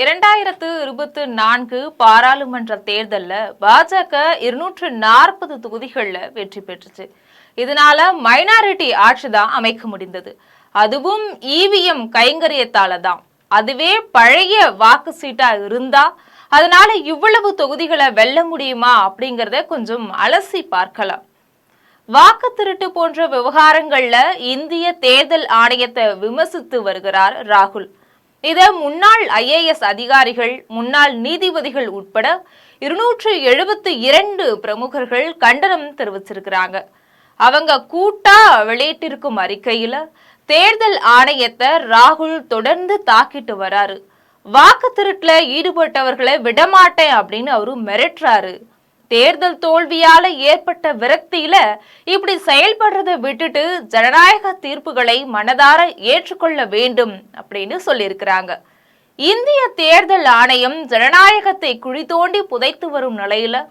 2024 பாராளுமன்ற தேர்தல்ல பாஜக 240 தொகுதிகள்ல வெற்றி பெற்றுச்சு. இதனால மைனாரிட்டி ஆட்சி தான் அமைக்க முடிந்தது. அதுவும் இவிஎம் கைங்கரியத்தால தான். அதுவே பழைய வாக்கு சீட்டா இருந்தா அதனால இவ்வளவு தொகுதிகளை வெல்ல முடியுமா அப்படிங்கறத கொஞ்சம் அலசி பார்க்கலாம். வாக்கு திருட்டு போன்ற விவகாரங்கள்ல இந்திய தேர்தல் ஆணையத்தை விமர்சித்து வருகிறார் ராகுல். இத முன்னாள் IAS அதிகாரிகள், முன்னாள் நீதிபதிகள் உட்பட 272 பிரமுகர்கள் கண்டனம் தெரிவிச்சிருக்கிறாங்க. அவங்க கூட்டா வெளியிட்டிருக்கும் அறிக்கையில தேர்தல் ஆணையத்தை ராகுல் தொடர்ந்து தாக்கிட்டு வராரு. வாக்கு திருட்டுல ஈடுபட்டவர்களை விடமாட்டேன் அப்படின்னு அவரு மிரட்டுறாரு. தேர்தல் தோல்வியால ஏற்பட்ட விரக்தியில இப்படி செயல்படுறதை விட்டுட்டு ஜனநாயக தீர்ப்புகளை மனதார ஏற்றுக்கொள்ள வேண்டும் அப்படின்னு சொல்லியிருக்கிறாங்க. இந்திய தேர்தல் ஆணையம் ஜனநாயகத்தை குழி தோண்டி புதைத்து வரும் நிலையில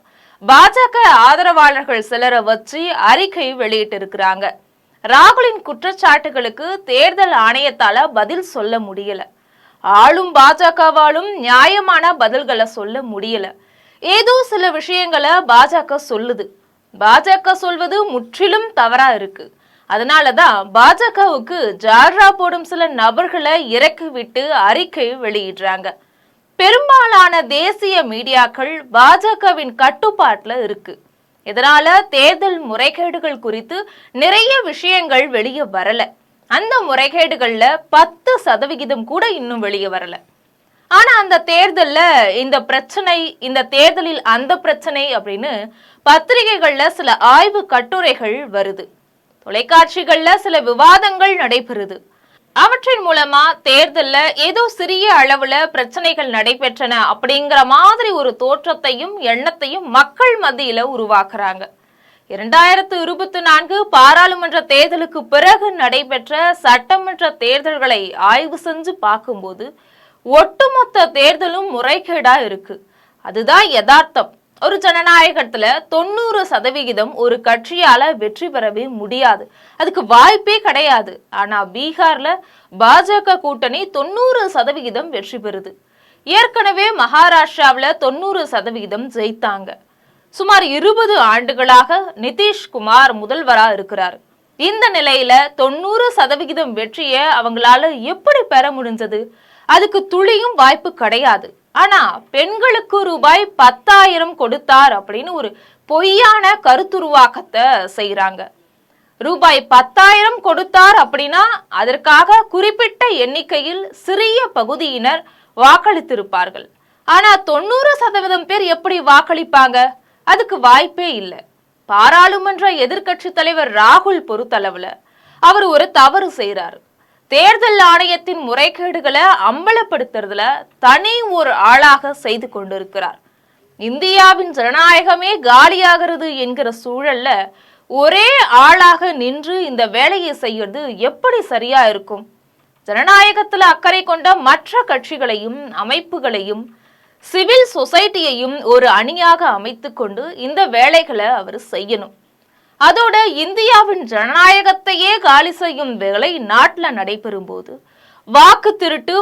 பாஜக ஆதரவாளர்கள் சிலரை வச்சு அறிக்கை வெளியிட்டு இருக்கிறாங்க. ராகுலின் குற்றச்சாட்டுகளுக்கு தேர்தல் ஆணையத்தால பதில் சொல்ல முடியல. ஆளும் பாஜகவாலும் நியாயமான பதில்களை சொல்ல முடியல. ஏதோ சில விஷயங்களை பாஜக சொல்லுது. பாஜக சொல்வது முற்றிலும் தவறா இருக்கு. அதனாலதான் பாஜகவுக்கு ஜால்ரா போடும் சில நபர்களை இறக்கி விட்டு அறிக்கை வெளியிடுறாங்க. பெரும்பாலான தேசிய மீடியாக்கள் பாஜகவின் கட்டுப்பாட்டுல இருக்கு. இதனால தேர்தல் முறைகேடுகள் குறித்து நிறைய விஷயங்கள் வெளியே வரல. அந்த முறைகேடுகள்ல 10% கூட இன்னும் வெளியே வரல. ஆனா அந்த தேர்தல்ல இந்த பிரச்சனை, இந்த தேர்தலில் அந்த பிரச்சனை அப்படின்னு பத்திரிகைகள்ல சில ஆய்வு கட்டுரைகள் வருது. தொலைக்காட்சிகள்ல சில விவாதங்கள் நடைபெறுது. அவற்றின் மூலமா தேர்தல்ல ஏதோ சிறிய அளவுல பிரச்சனைகள் நடைபெற்றன அப்படிங்கிற மாதிரி ஒரு தோற்றத்தையும் எண்ணத்தையும் மக்கள் மத்தியில உருவாக்குறாங்க. 2024 பாராளுமன்ற தேர்தலுக்கு பிறகு நடைபெற்ற சட்டமன்ற தேர்தல்களை ஆய்வு செஞ்சு பார்க்கும்போது ஒட்டுமொத்த தேர்தலும் முறைகேடா இருக்கு. அதுதான் யதார்த்தம். ஒரு ஜனநாயகத்துல 90% ஒரு கட்சியால வெற்றி பெறவே முடியாது. அதுக்கு வாய்ப்பே கிடையாது. ஆனா பீகார்ல பாஜக கூட்டணி 90% வெற்றி பெறுது. ஏற்கனவே மகாராஷ்டிராவில 90% ஜெயித்தாங்க. சுமார் 20 ஆண்டுகளாக நிதிஷ்குமார் முதல்வரா இருக்கிறார். இந்த நிலையில 90% வெற்றியை அவங்களால எப்படி பெற முடிஞ்சது? அதுக்கு துளியும் வாய்ப்பு கிடையாது. ஆனா பெண்களுக்கு ரூபாய் 10,000 கொடுத்தார் அப்படின்னு ஒரு பொய்யான கருத்துருவாக்கத்தை செய்யறாங்க. ரூபாய் 10,000 கொடுத்தார் அப்படின்னா அதற்காக குறிப்பிட்ட எண்ணிக்கையில் சிறிய பகுதியினர் வாக்களித்திருப்பார்கள். ஆனா 90% பேர் எப்படி வாக்களிப்பாங்க? அதுக்கு வாய்ப்பே இல்லை. பாராளுமன்ற எதிர்கட்சி தலைவர் ராகுல் பொறுத்தளவுல அவர் ஒரு தவறு செய்யறாரு. தேர்தல் ஆணையத்தின் முறைகேடுகளை அம்பலப்படுத்துறதுல தனி ஒரு ஆளாக செய்து கொண்டிருக்கிறார். இந்தியாவின் ஜனநாயகமே காலியாகிறது என்கிற சூழல்ல ஒரே ஆளாக நின்று இந்த வேலையை செய்யறது எப்படி சரியா இருக்கும்? ஜனநாயகத்துல அக்கறை கொண்ட மற்ற கட்சிகளையும் அமைப்புகளையும் சிவில் சொசைட்டியையும் ஒரு அணியாக அமைத்து கொண்டு இந்த வேலைகளை அவர் செய்யணும். அதோட இந்தியாவின் ஜனநாயகத்தையே காலி செய்யும் வேலை நாட்டுல நடைபெறும் போது வாக்கு திருட்டு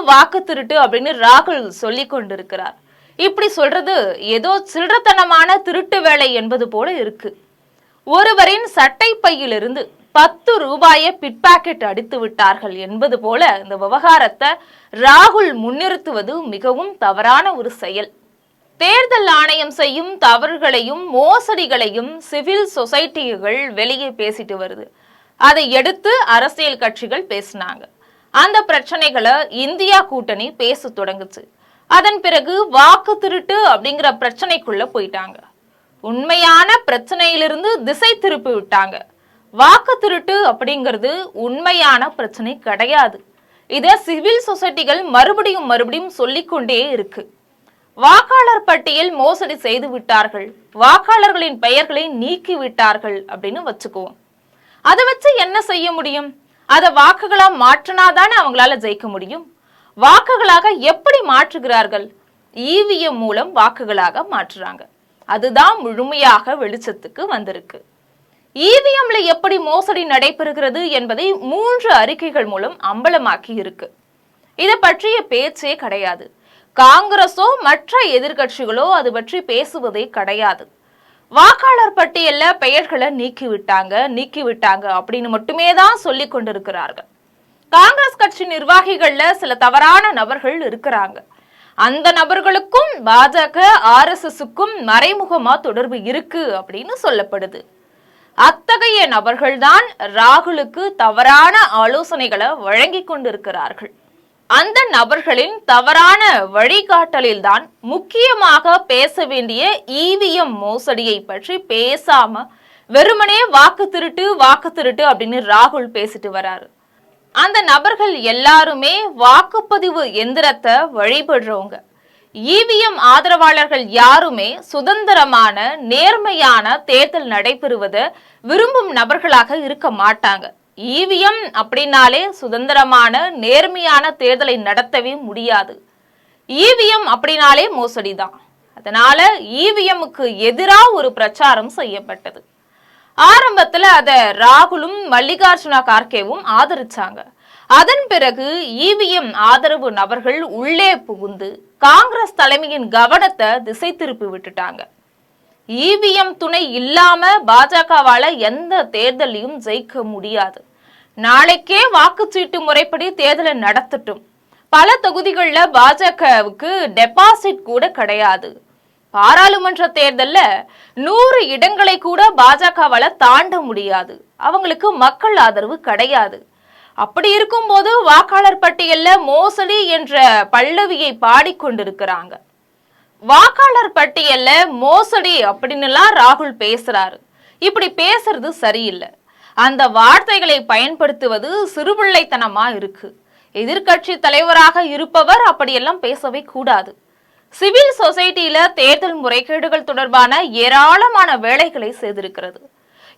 அப்படின்னு ராகுல் சொல்லி கொண்டிருக்கிறார். இப்படி சொல்றது ஏதோ சில்லறத்தனமான திருட்டு வேலை என்பது போல இருக்கு. ஒருவரின் சட்டை பையிலிருந்து 10 ரூபாயை பிட்பாக்கெட் அடித்து விட்டார்கள் என்பது போல இந்த விவகாரத்தை ராகுல் முன்னிறுத்துவது மிகவும் தவறான ஒரு செயல். தேர்தல் ஆணையம் செய்யும் தவறுகளையும் மோசடிகளையும் சிவில் சொசைட்டிகள் வெளியே பேசிட்டு வருது. அதை எடுத்து அரசியல் கட்சிகள் பேசினாங்க. அந்த பிரச்சனைகளை இந்தியா கூட்டணி பேச தொடங்குச்சு. அதன் பிறகு வாக்கு திருட்டு அப்படிங்கிற பிரச்சனைக்குள்ள போயிட்டாங்க. உண்மையான பிரச்சனையிலிருந்து திசை திருப்பி விட்டாங்க. வாக்கு திருட்டு அப்படிங்கிறது உண்மையான பிரச்சனை கிடையாது. இத சிவில் சொசைட்டிகள் மறுபடியும் சொல்லிக்கொண்டே இருக்கு. வாக்காளர் பட்டியல் மோசடி செய்து விட்டார்கள், வாக்காளர்களின் பெயர்களை நீக்கி விட்டார்கள் அப்படின்னு வச்சுக்குவோம். அதை வச்சு என்ன செய்ய முடியும்? அதை வாக்குகளா மாற்றினாதானே அவங்களால ஜெயிக்க முடியும். வாக்குகளாக எப்படி மாற்றுகிறார்கள்? இவிஎம் மூலம் வாக்குகளாக மாற்றுறாங்க. அதுதான் முழுமையாக வெளிச்சத்துக்கு வந்திருக்கு. இவிஎம்ல எப்படி மோசடி நடைபெறுகிறது என்பதை 3 அறிக்கைகள் மூலம் அம்பலமாக்கி இருக்கு. இதை பற்றிய பேச்சே கிடையாது. காங்கிரஸோ மற்ற எதிர்கட்சிகளோ அது பற்றி பேசுவதே கிடையாது. வாக்காளர் பட்டியல்ல பெயர்களை நீக்கிவிட்டாங்க அப்படின்னு மட்டுமே தான் சொல்லி கொண்டிருக்கிறார்கள். காங்கிரஸ் கட்சி நிர்வாகிகள்ல சில தவறான நபர்கள் இருக்கிறாங்க. அந்த நபர்களுக்கும் பாஜக RSSக்கும் மறைமுகமா தொடர்பு இருக்கு அப்படின்னு சொல்லப்படுது. அத்தகைய நபர்கள்தான் ராகுலுக்கு தவறான ஆலோசனைகளை வழங்கி கொண்டிருக்கிறார்கள். அந்த நபர்களின் தவறான வழிகாட்டலில் தான் முக்கியமாக பேச வேண்டிய EVM மோசடியை பற்றி பேசாம வெறுமனே வாக்கு திருட்டு அப்படின்னு ராகுல் பேசிட்டு வராரு. அந்த நபர்கள் எல்லாருமே வாக்குப்பதிவு எந்திரத்தை வழிபடுறவங்க. EVM ஆதரவாளர்கள் யாருமே சுதந்திரமான நேர்மையான தேர்தல் நடைபெறுவதை விரும்பும் நபர்களாக இருக்க மாட்டாங்க. EVM அப்படின்னாலே சுதந்திரமான நேர்மையான தேர்தலை நடத்தவே முடியாது. EVM அப்படின்னாலே மோசடிதான். அதனால EVMக்கு எதிராக ஒரு பிரச்சாரம் செய்யப்பட்டது. ஆரம்பத்துல அத ராகுலும் மல்லிகார்ஜுன கார்கேவும் ஆதரிச்சாங்க. அதன் பிறகு EVM ஆதரவு நபர்கள் உள்ளே புகுந்து காங்கிரஸ் தலைமையின் கவனத்தை திசை திருப்பி விட்டுட்டாங்க. EVM துணை இல்லாம பாஜகவால எந்த தேர்தலையும் ஜெயிக்க முடியாது. நாளைக்கே வாக்குச்சீட்டு முறைப்படி தேர்தலை நடத்தட்டும். பல தொகுதிகள்ல பாஜகவுக்கு டெபாசிட் கூட கிடையாது. பாராளுமன்ற தேர்தல்ல 100 இடங்களை கூட பாஜகவால தாண்ட முடியாது. அவங்களுக்கு மக்கள் ஆதரவு கிடையாது. அப்படி இருக்கும்போது வாக்காளர் பட்டியல்ல மோசடி என்ற பல்லவியை பாடிக்கொண்டிருக்கிறாங்க. வாக்காளர் பட்டியல்ல மோசடி அப்படின்னுலாம் ராகுல் பேசுறாரு. இப்படி பேசுறது சரியில்லை. அந்த வார்த்தைகளை பயன்படுத்துவது சிறுபிள்ளைத்தனமா இருக்கு. எதிர்கட்சி தலைவராக இருப்பவர் அப்படியெல்லாம் பேசவே கூடாது. சிவில் சொசைட்டியில தேர்தல் முறைகேடுகள் தொடர்பான ஏராளமான வேலைகளை செய்திருக்கிறது.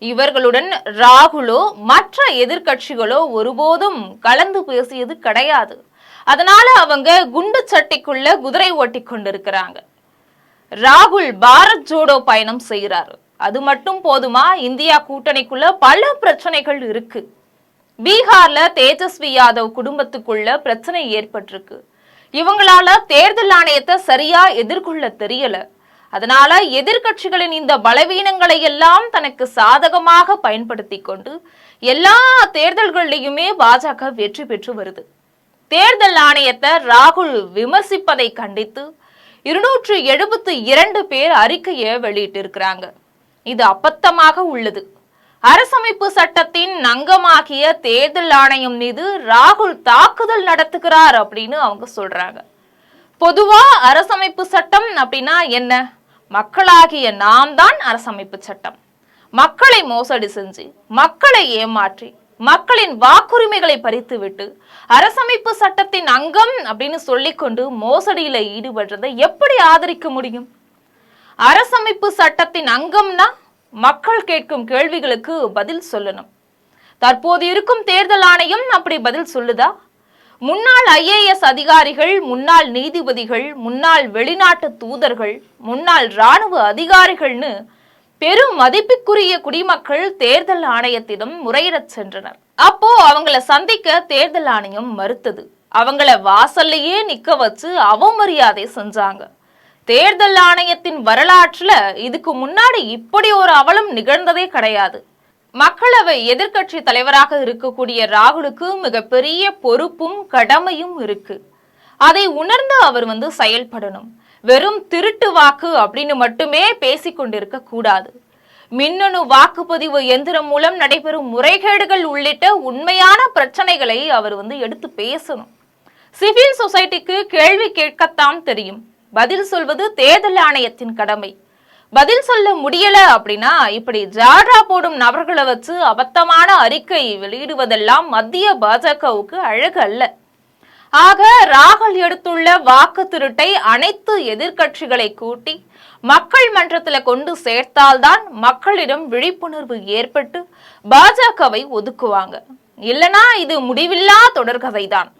இவர்களுடன் ராகுலோ மற்ற எதிர்கட்சிகளோ ஒருபோதும் கலந்து பேசியது கிடையாது. அதனால அவங்க குண்டு சட்டிக்குள்ள குதிரை ஓட்டி கொண்டிருக்கிறாங்க. ராகுல் பாரத் ஜோடோ பயணம் செய்கிறாரு. அது மட்டும் போதுமா? இந்தியா கூட்டணிக்குள்ள பல பிரச்சனைகள் இருக்கு. பீகார்ல தேஜஸ்வி யாதவ் குடும்பத்துக்குள்ள பிரச்சனை ஏற்பட்டிருக்கு. இவங்களால தேர்தல் ஆணையத்தை சரியா எதிர்கொள்ள தெரியல. அதனால எதிர்கட்சிகளின் இந்த பலவீனங்களை எல்லாம் தனக்கு சாதகமாக பயன்படுத்தி கொண்டு எல்லா தேர்தல்களிலுமே பாஜக வெற்றி பெற்று வருது. தேர்தல் ஆணையத்தை ராகுல் விமர்சிப்பதை கண்டித்து 272 பேர் அறிக்கையை வெளியிட்டிருக்கிறாங்க. இது அப்பத்தமாக உள்ளது. அரசமைப்பு சட்டத்தின் அங்கமாகிய தேர்தல் ஆணையம் மீது ராகுல் தாக்குதல் நடத்துகிறார் அப்படின்னு அவங்க சொல்றாங்க. பொதுவா அரசமைப்பு சட்டம் அப்படின்னா என்ன? மக்களாகிய நாம் தான் அரசமைப்பு சட்டம். மக்களை மோசடி செஞ்சு, மக்களை ஏமாற்றி, மக்களின் வாக்குரிமைகளை பறித்துவிட்டு அரசமைப்பு சட்டத்தின் அங்கம் அப்படின்னு சொல்லிக்கொண்டு மோசடியில ஈடுபடுறதை எப்படி ஆதரிக்க முடியும்? அரசமைப்பு சட்டத்தின் அங்கம்னா மக்கள் கேட்கும் கேள்விகளுக்கு பதில் சொல்லணும். தற்போது இருக்கும் தேர்தல் ஆணையம் அப்படி பதில் சொல்லுதா? முன்னாள் IAS அதிகாரிகள், முன்னாள் நீதிபதிகள், முன்னாள் வெளிநாட்டு தூதர்கள், முன்னாள் ராணுவ அதிகாரிகள்னு பெரும் மதிப்புக்குரிய குடிமக்கள் தேர்தல் ஆணையத்திடம் முறையிடச் சென்றனர். அப்போ அவங்கள சந்திக்க தேர்தல் ஆணையம் மறுத்தது. அவங்கள வாசல்லையே நிக்க வச்சு அவமரியாதை செஞ்சாங்க. தேர்தல் ஆணையத்தின் வரலாற்றுல இதுக்கு முன்னாடி இப்படி ஒரு அவலம் நிகழ்ந்ததே கிடையாது. மக்களவை எதிர்கட்சி தலைவராக இருக்கக்கூடிய ராகுலுக்கு மிகப்பெரிய பொறுப்பும் கடமையும் இருக்கு. அதை உணர்ந்து அவர் செயல்படணும். வெறும் திருட்டு வாக்கு அப்படின்னு மட்டுமே பேசிக்கொண்டிருக்க கூடாது. மின்னணு வாக்குப்பதிவு எந்திரம் மூலம் நடைபெறும் முறைகேடுகள் உள்ளிட்ட உண்மையான பிரச்சனைகளை அவர் எடுத்து பேசணும். சிவில் சொசைட்டிக்கு கேள்வி கேட்கத்தான் தெரியும். பதில் சொல்வது தேர்தல் ஆணையத்தின் கடமை. பதில் சொல்ல முடியல அப்படின்னா இப்படி ஜாடா போடும் நபர்களை வச்சு அபத்தமான அறிக்கை வெளியிடுவதெல்லாம் மத்திய பாஜகவுக்கு அழகு அல்ல. ஆக ராகுல் எடுத்துள்ள வாக்கு திருட்டை அனைத்து எதிர்கட்சிகளை கூட்டி மக்கள் மன்றத்துல கொண்டு சேர்த்தால்தான் மக்களிடம் விழிப்புணர்வு ஏற்பட்டு பாஜகவை ஒதுக்குவாங்க. இல்லனா இது முடிவில்லா தொடர்கதைதான்.